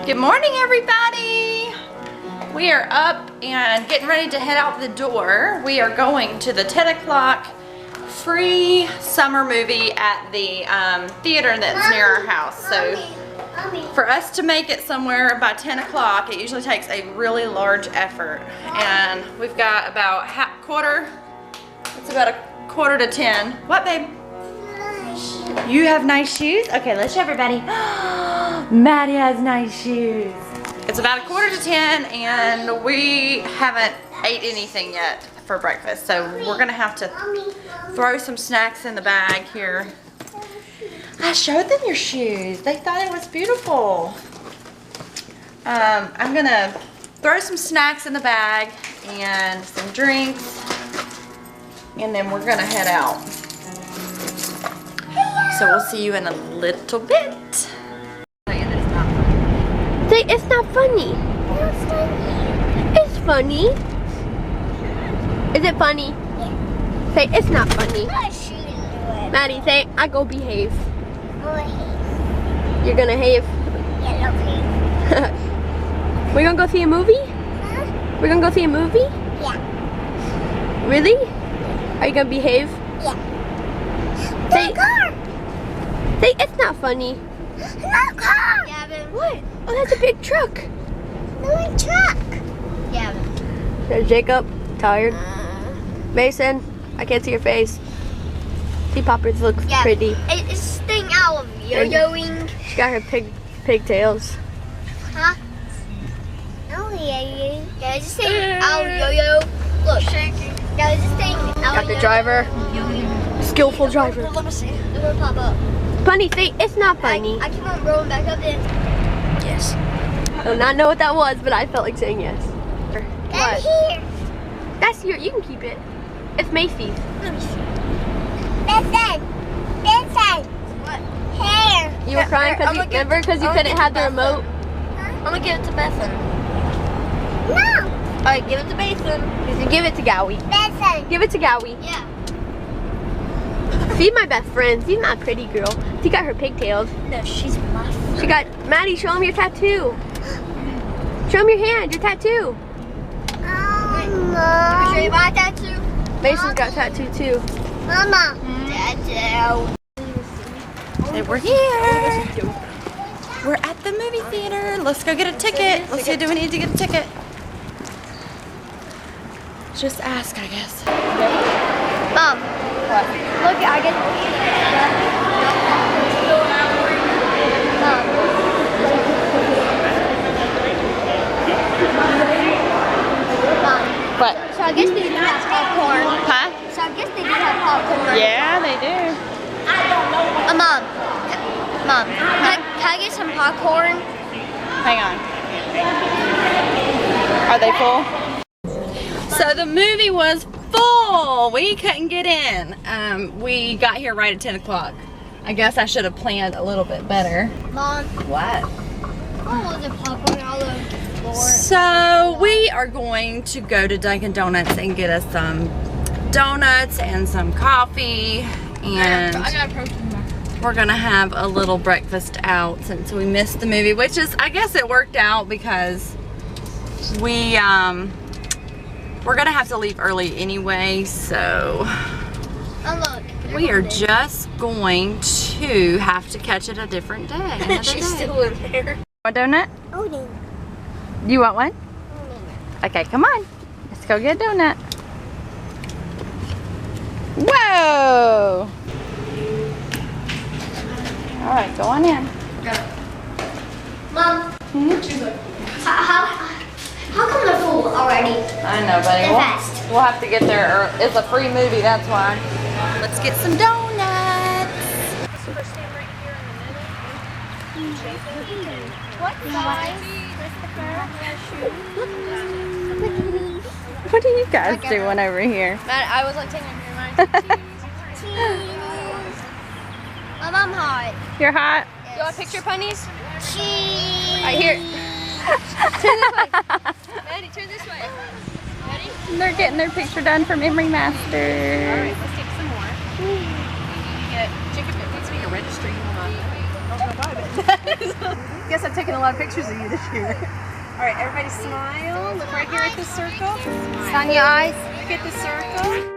Good morning, everybody. We are up and getting ready to head out the door. We are going to the 10 o'clock free summer movie at the theater that's near our house. So for us to make it somewhere by 10 o'clock, it usually takes a really large effort. And we've got about it's about a quarter to 10. What, babe? You have nice shoes? Okay, let's show everybody. Maddie has nice shoes. It's about a quarter to 10 and we haven't ate anything yet for breakfast. So we're gonna have to throw some snacks in the bag here. I showed them your shoes. They thought it was beautiful. I'm gonna throw some snacks in the bag and some drinks, and then we're gonna head out. So we'll see you in a little bit. Say it's not funny. It's funny. Is it funny? Yeah. Say it's not funny. Maddie, say I go behave. You're gonna behave? Yeah, okay. We're gonna go see a movie? Huh? We're gonna go see a movie? Yeah. Really? Are you gonna behave? Yeah. Say, say it's not funny. Not a car! Gavin. What? Oh, that's a big truck. No, a truck. Gavin. There's Jacob, tired. Mason, I can't see your face. See, Poppers looks pretty. It's staying out of yo-yoing. She got her pigtails. Huh? Oh, yeah. Yeah, it's just staying out of yo-yo. Look. Yeah, it's just staying out. Got the driver. Skillful driver. Let me see. It will pop up. Funny, say it's not funny. I keep on rolling back up in. Yes. I do not know what that was, but I felt like saying yes. That's here. That's here. You can keep it. It's Macy's. Let me see. This side. What? Hair. You were crying because you remember because you couldn't have the remote. Huh? I'm gonna give it to Bethan. No. All right, give it to Bethan. Give it to Gowie. Bethan. Give it to Gowie. Yeah. She's my best friend. She's my pretty girl. She got her pigtails. No, she's my friend. She got, Maddie, show him your tattoo. Show him your hand, your tattoo. Mom. Can I show you my tattoo? Mason's got a tattoo too. Mama. Tattoo. Hey, we're here. We're at the movie theater. Let's go get a ticket. Let's see, do we need to get a ticket? Just ask, I guess. Mom. What? Look, I get Mom. What? So I guess they do have popcorn. Huh? So I guess they do have popcorn. Yeah, they do. Mom. Mom. Huh? Can I get some popcorn? Hang on. Are they full? So the movie was full. We couldn't get in. We got here right at 10 o'clock. I guess I should have planned a little bit better. Mom. What? Oh, the popcorn all over the floor. So we are going to go to Dunkin' Donuts and get us some donuts and some coffee, and I got a protein bar. we're gonna have a little breakfast out since we missed the movie, which is, I guess it worked out because we're gonna have to leave early anyway, so we are just going to have to catch it a different day. She's still in there. Want a donut? You want one? Okay, come on. Let's go get a donut. Whoa! All right, go on in. Mom. How come they're full already? I know, buddy. Fast. We'll have to get there. It's a free movie, that's why. Let's get some donuts. What size? What are you guys doing over here? Matt, I was like taking your mind. Cheese. I'm hot. You're hot? Yes. You want a picture, punnies? Cheese. Right here. Turn this way. Maddie, turn this way. Ready? They're getting their picture done for Memory Master. Alright, let's take some more. You get chicken, it needs to be a registry. Hold on. Guess I've taken a lot of pictures of you this year. All right, everybody smile. Look right here at the circle. On your eyes. Look at the circle.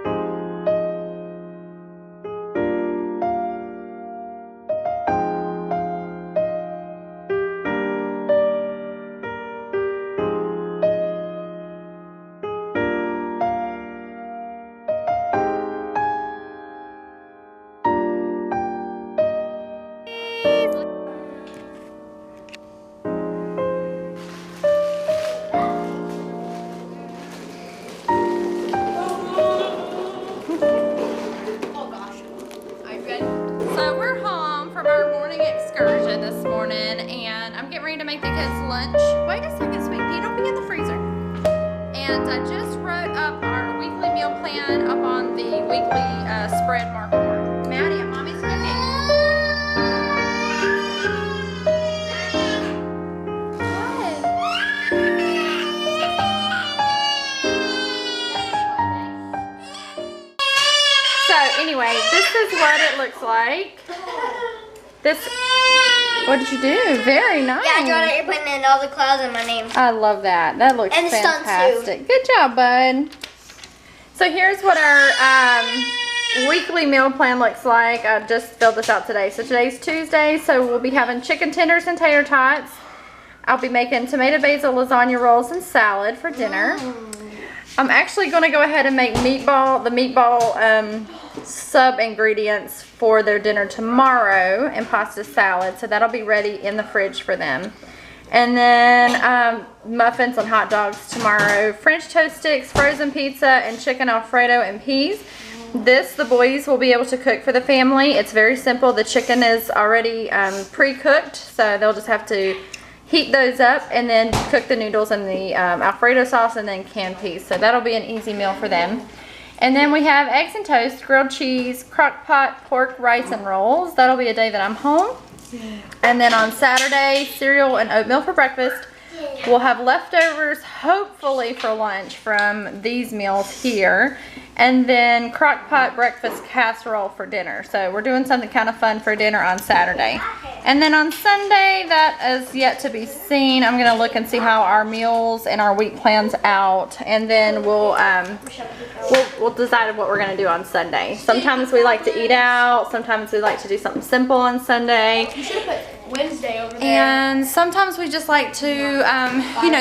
So we're home from our morning excursion this morning, and I'm getting ready to make the kids lunch. Wait a second, sweet pea, don't be in the freezer. And I just wrote up our weekly meal plan up on the weekly spread marker board. Maddie, at mommy's cooking. So anyway, this is what it looks like. What did you do? Very nice. Yeah, I draw it. You're putting in all the clouds and my name. I love that. That looks And the stunts, too. fantastic. Good job, bud. So here's what our weekly meal plan looks like. I just filled this out today. So today's Tuesday, so we'll be having chicken tenders and tater tots. I'll be making tomato basil lasagna rolls and salad for dinner. I'm actually going to go ahead and make the meatball sub ingredients for their dinner tomorrow and pasta salad. So that'll be ready in the fridge for them. And then muffins and hot dogs tomorrow. French toast sticks, frozen pizza, and chicken Alfredo and peas. This, the boys will be able to cook for the family. It's very simple. The chicken is already pre-cooked, so they'll just have to heat those up and then cook the noodles in the Alfredo sauce and then canned peas. So that'll be an easy meal for them. And then we have eggs and toast, grilled cheese, crock pot, pork, rice, and rolls. That'll be a day that I'm home. And then on Saturday, cereal and oatmeal for breakfast. We'll have leftovers, hopefully for lunch, from these meals here. And then crock pot breakfast casserole for dinner. So we're doing something kind of fun for dinner on Saturday. And then on Sunday, that is yet to be seen. I'm gonna look and see how our meals and our week plans out, and then we'll decide what we're gonna do on Sunday. Sometimes we like to eat out. Sometimes we like to do something simple on Sunday. You should have put Wednesday over there. And sometimes we just like to,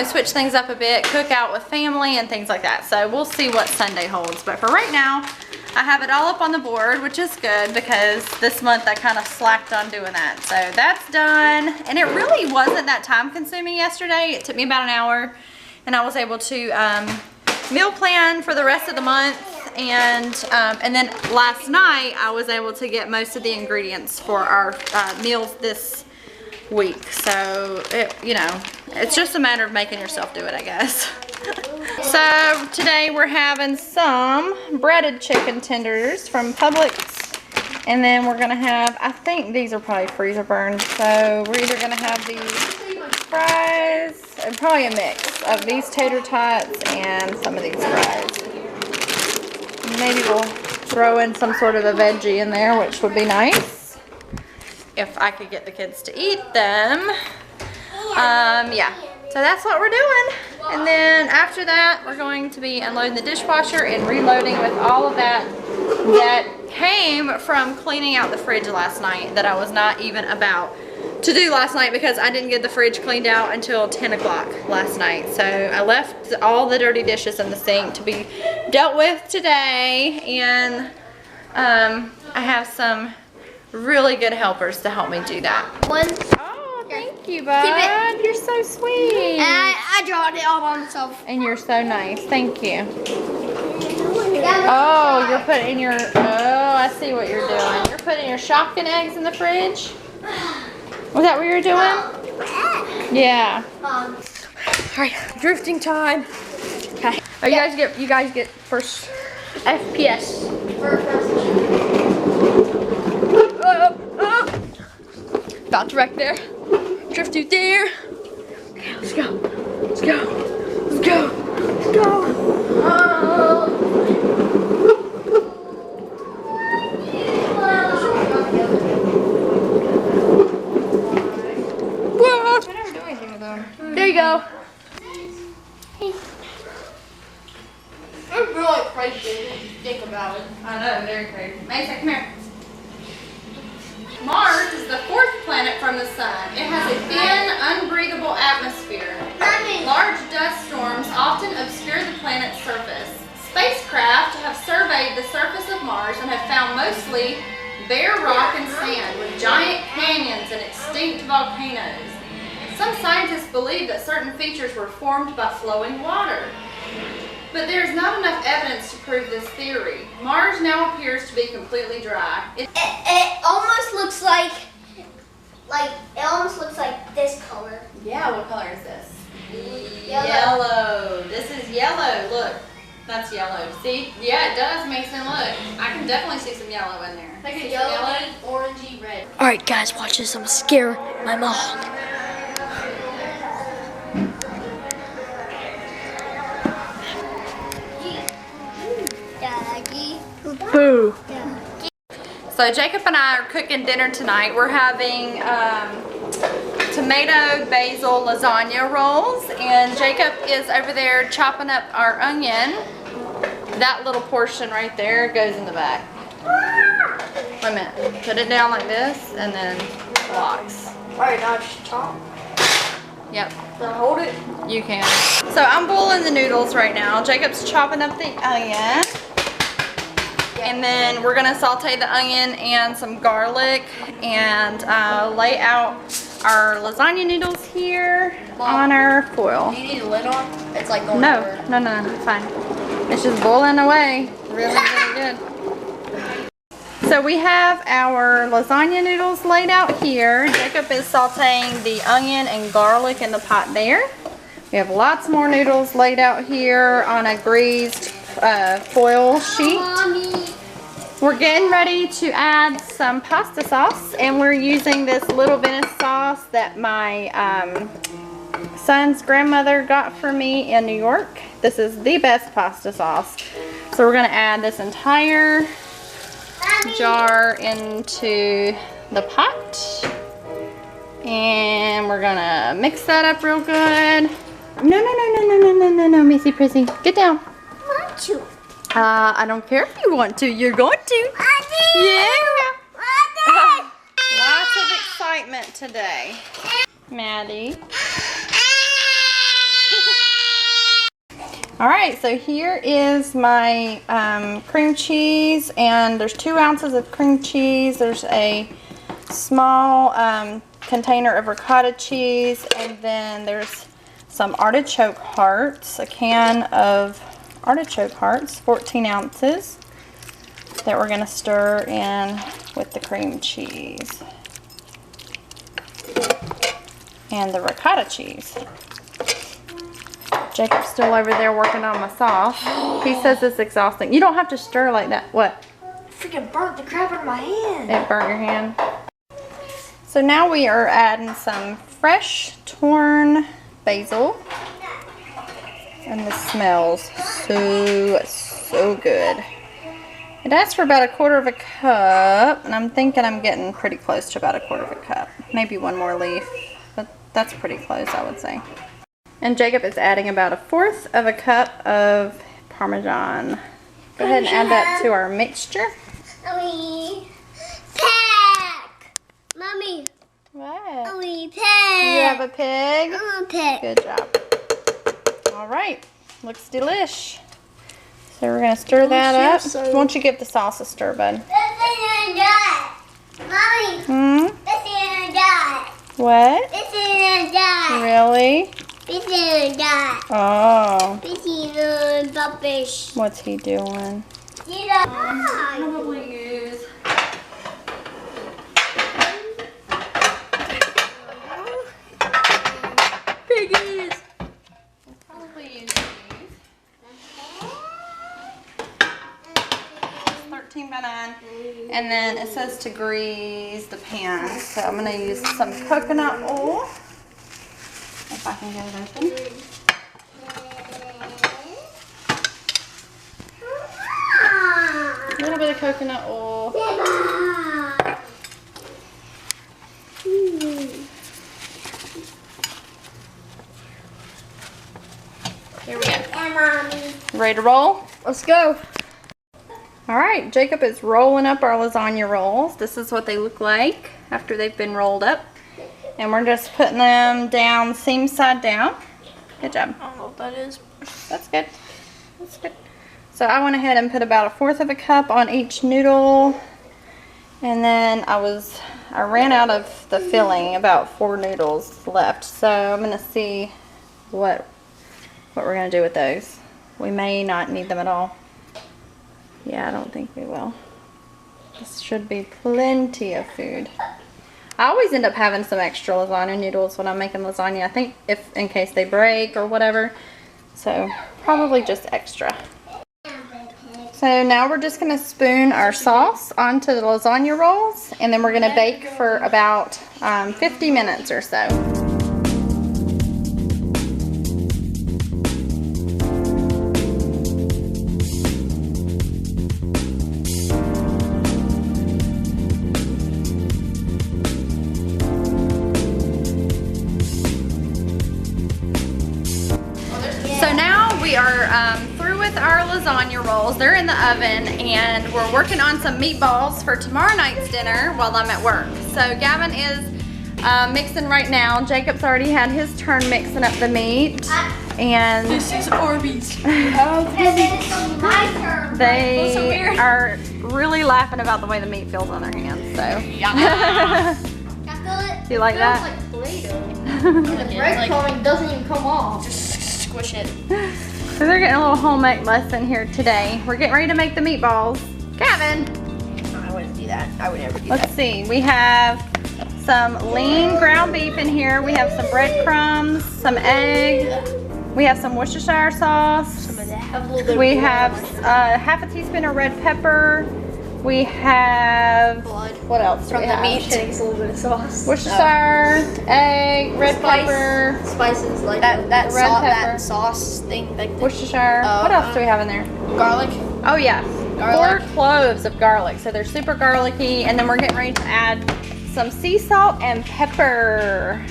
switch things up a bit, cook out with family and things like that. So we'll see what Sunday holds. But for right now, I have it all up on the board, which is good because this month I kind of slacked on doing that. So that's done. And it really wasn't that time consuming yesterday. It took me about an hour, and I was able to meal plan for the rest of the month. And then last night I was able to get most of the ingredients for our meals this week. So it's just a matter of making yourself do it, I guess. So today we're having some breaded chicken tenders from Publix, and then we're gonna have, I think these are probably freezer burned, so we're either gonna have these fries, and probably a mix of these tater tots and some of these fries. Maybe we'll throw in some sort of a veggie in there, which would be nice if I could get the kids to eat them. Yeah, so that's what we're doing. And then after that, we're going to be unloading the dishwasher and reloading with all of that came from cleaning out the fridge last night that I was not even about to do last night because I didn't get the fridge cleaned out until 10 o'clock last night. So I left all the dirty dishes in the sink to be dealt with today, and I have some really good helpers to help me do that. Oh, thank you, bud. You're so sweet. And I drawed it all by myself. And you're so nice. Thank you. Oh, you're putting your, I see what you're doing. You're putting your shotgun eggs in the fridge? Was that what you were doing? Yeah. All right, drifting time. Okay. Oh, you guys get first FPS. About to wreck there. Drift through there. Okay, let's go. Let's go. Let's go. Let's go. dairy food. Mason, come here. Mars is the fourth planet from the sun. It has a thin, unbreathable atmosphere. Large dust storms often obscure the planet's surface. Spacecraft have surveyed the surface of Mars and have found mostly bare rock and sand with giant canyons and extinct volcanoes. Some scientists believe that certain features were formed by flowing water. But there is not enough evidence to prove this theory. Mars now appears to be completely dry. It almost looks like this color. Yeah, what color is this? Yellow. Yellow. This is yellow. Look, that's yellow. See? Yeah, it does, Mason. Look, I can definitely see some yellow in there. Like a See some yellow, orangey, red. Alright guys, watch this. I'm scared my mom. Daddy. Boo. So Jacob and I are cooking dinner tonight. We're having tomato basil lasagna rolls, and Jacob is over there chopping up our onion. That little portion right there goes in the back. Wait a minute. Put it down like this and then locks. Alright, now just chop. Yep. Can I hold it? You can. So I'm boiling the noodles right now. Jacob's chopping up the onion. And then we're gonna saute the onion and some garlic and lay out our lasagna noodles here on our foil. Do you need a lid on? It's like going No, over. no, it's fine. It's just boiling away really, really good. So we have our lasagna noodles laid out here. Jacob is sauteing the onion and garlic in the pot there. We have lots more noodles laid out here on a greased foil sheet. Mommy. We're getting ready to add some pasta sauce, and we're using this little Venice sauce that my son's grandmother got for me in New York. This is the best pasta sauce. So we're gonna add this entire jar into the pot, and we're gonna mix that up real good. No, Missy Prissy, get down. Want to? I don't care if you want to. You're going to. Yeah. Lots of excitement today, Maddie. All right, so here is my cream cheese, and there's 2 ounces of cream cheese. There's a small container of ricotta cheese, and then there's some artichoke hearts, a can of artichoke hearts, 14 ounces, that we're gonna stir in with the cream cheese and the ricotta cheese. Jacob's still over there working on my sauce. He says it's exhausting. You don't have to stir like that. What? Freaking burnt the crap out of my hand. It burnt your hand. So now we are adding some fresh torn basil. And this smells so good. It asks for about 1/4 cup, and I'm thinking I'm getting pretty close to about 1/4 cup. Maybe one more leaf, but that's pretty close, I would say. And Jacob is adding about 1/4 cup of Parmesan. Go ahead and add that to our mixture. Mommy, pack. Mommy, What? mommy, pack. You have a pig? Pack. Good job. All right, looks delish. So we're gonna stir that up. Why don't you give the sauce a stir, bud? Mommy, Hmm? this is done. What? This is done. Really? This is done. Oh, This is rubbish. what's he doing? Probably use. Piggies. Probably use these. 13 by 9. And then it says to grease the pan. So I'm going to use some coconut oil. If I can get it open. A little bit of coconut oil. Here we go. Ready to roll? Let's go. All right, Jacob is rolling up our lasagna rolls. This is what they look like after they've been rolled up. And we're just putting them down seam side down. Good job. I don't know what that is. That's good. That's good. So I went ahead and put about 1/4 of a cup on each noodle. And then I ran out of the filling, about 4 noodles left. So I'm gonna see what we're gonna do with those. We may not need them at all. Yeah, I don't think we will. This should be plenty of food. I always end up having some extra lasagna noodles when I'm making lasagna. I think in case they break or whatever. So probably just extra. So now we're just gonna spoon our sauce onto the lasagna rolls, and then we're gonna bake for about 50 minutes or so. So now we are through with our lasagna rolls. They're in the oven, and we're working on some meatballs for tomorrow night's dinner while I'm at work. So Gavin is mixing right now. Jacob's already had his turn mixing up the meat. And This is Arby's. And then it's my turn. they so weird. are really laughing about the way the meat feels on their hands. So I feel it. Do you like that? It feels like Play-Doh. The breadcrumbing doesn't even come off. Just squish it. So they're getting a little home ec lesson here today. We're getting ready to make the meatballs. Gavin, I wouldn't do that. I would never do that. let's see. We have some lean ground beef in here. We have some breadcrumbs, some egg. We have some Worcestershire sauce. Some of that. Have a little bit We of have half a teaspoon of red pepper. We have, Blood. what else do From we the have? meat takes a little bit of sauce. Worcestershire, egg, red pepper, Spices like That red pepper. that sauce thing, like the Worcestershire. What else do we have in there? garlic. Oh yeah, Garlic. 4 cloves of garlic. So they're super garlicky. And then we're getting ready to add some sea salt and pepper.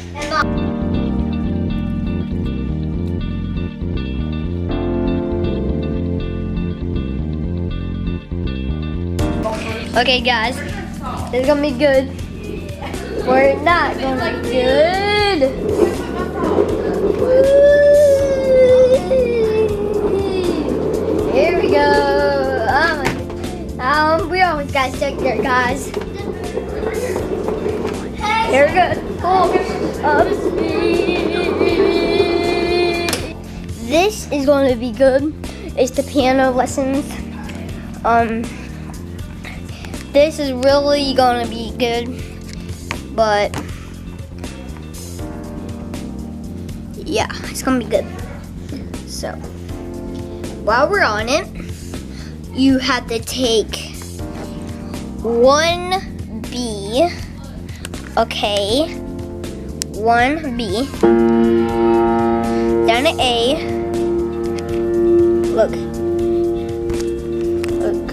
Okay, guys, it's gonna be good. We're not gonna be good. Here we go. We always gotta stick there, guys. Here we go. This is going to be good. It's the piano lessons. This is really gonna be good, but yeah, it's gonna be good. So while we're on it, you have to take 1 B, okay, 1 B, down to A, look, look.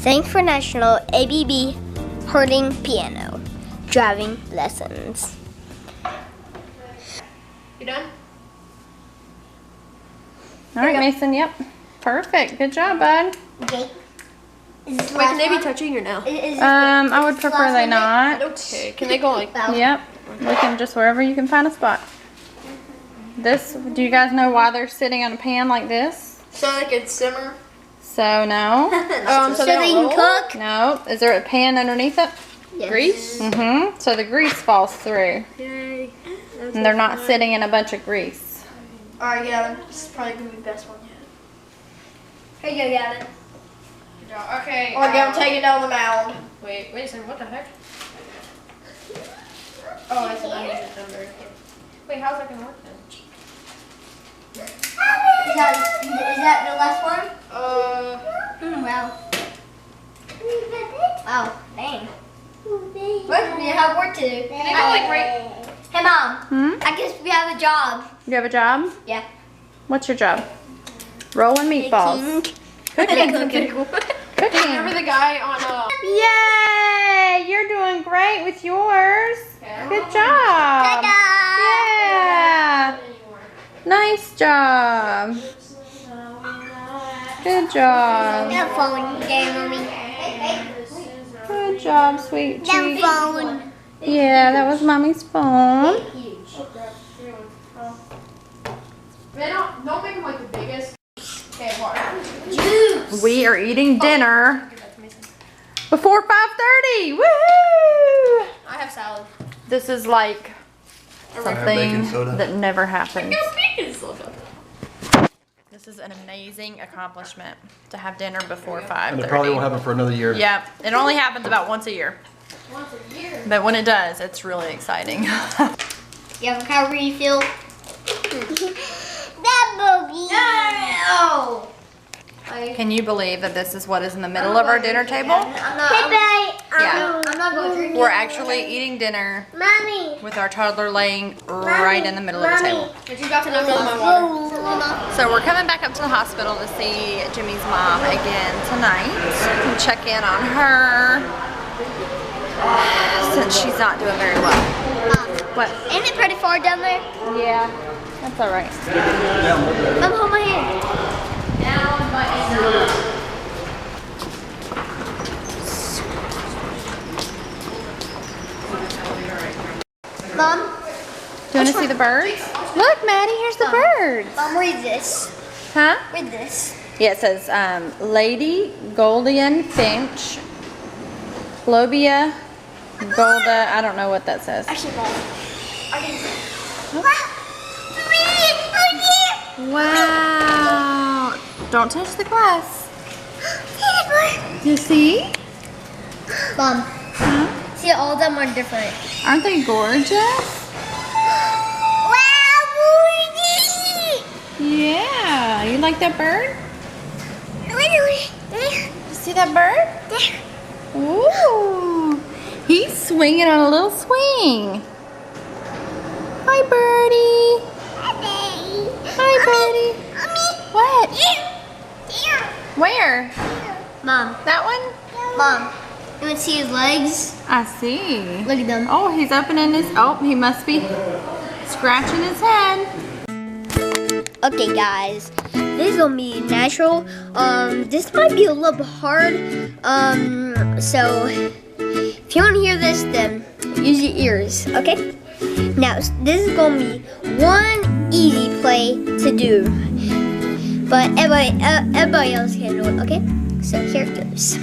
Thanks for National ABB Hurting Piano Driving Lessons. You done? All right, Mason. Yep, perfect. Good job, bud. Okay. Is this the Wait, last can they be one? touching or no? Is this I would is this the prefer last they one, not. Okay. Can they go like? Yep, we can just wherever you can find a spot. This, do you guys know why they're sitting on a pan like this? So they could simmer. So no, So So they can roll? cook? no. Is there a pan underneath it? Yes. Grease. Mm-hmm. So the grease falls through, Yay. and they're not sitting in a bunch of grease. All right, yeah. This is probably gonna be the best one yet. Here you go, Gavin. Okay. Oh, yeah, I'm taking down the mound. Wait a second. What the heck? Oh, I said I need it under. Wait, how's that gonna work then? Is that the last one? Uh, Well. What? We have work to do. Can I go like right? Hey, Mom. I guess we have a job. You have a job? Yeah. What's your job? Rolling meatballs. Cooking. Remember the guy on Yay! You're doing great with yours. Good job. Yeah. Nice job. Good job. That phone there, Mommy. Good job, sweet That cheek. phone. Yeah, that was Mommy's phone. Don't make him like the biggest. Okay, water. Juice. We are eating dinner before 5:30. Woohoo! I have salad. This is like something baking soda. that never happens. Bacon soda. This is an amazing accomplishment to have dinner before And 5:30. it probably won't happen for another year. Yeah, it only happens about once a year. Once a year. But when it does, it's really exciting. You have a car refill? That movie. No. Can you believe that this is what is in the middle of our dinner table? I'm not going to drink We're actually eating dinner Mommy. with our toddler laying right in the middle of the table. But you got to knock on my water. So we're coming back up to the hospital to see Jimmy's mom again tonight and check in on her since she's not doing very well. What? Isn't it pretty far down there? Yeah, that's all right. Mom, hold my hand. Mom, Do you want to see the birds? Look, Maddie, here's the birds. Mom, read this. Huh? Read this. Yeah, it says Lady Goldian Finch, Lobia Golda. I don't know what that says. Actually, Mom. Wow. Don't touch the glass. You see? Mom, Huh? see, all of them are different. Aren't they gorgeous? Wow, Yeah. You like that bird? You see that bird? Ooh. He's swinging on a little swing. Hi, birdie. Hi, birdie. What? Where? Mom, That one? Mom, you want to see his legs? I see. Look at them. Oh, he's opening his. Oh, he must be scratching his head. Okay, guys, this is gonna be natural. This might be a little bit hard. So if you want to hear this, then use your ears. Okay. Now this is gonna be one easy play to do, but everybody else can do it. Okay. So here it goes.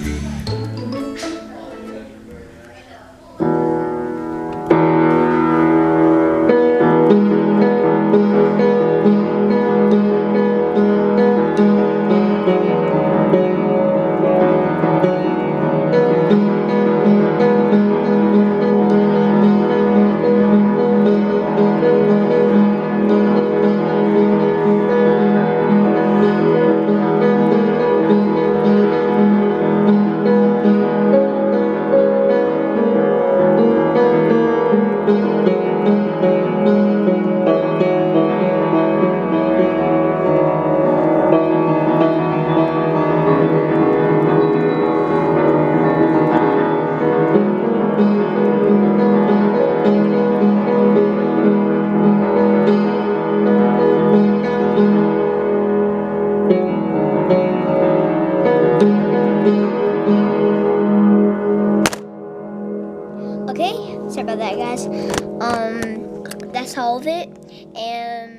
Okay, sorry about that, guys. That's all of it, and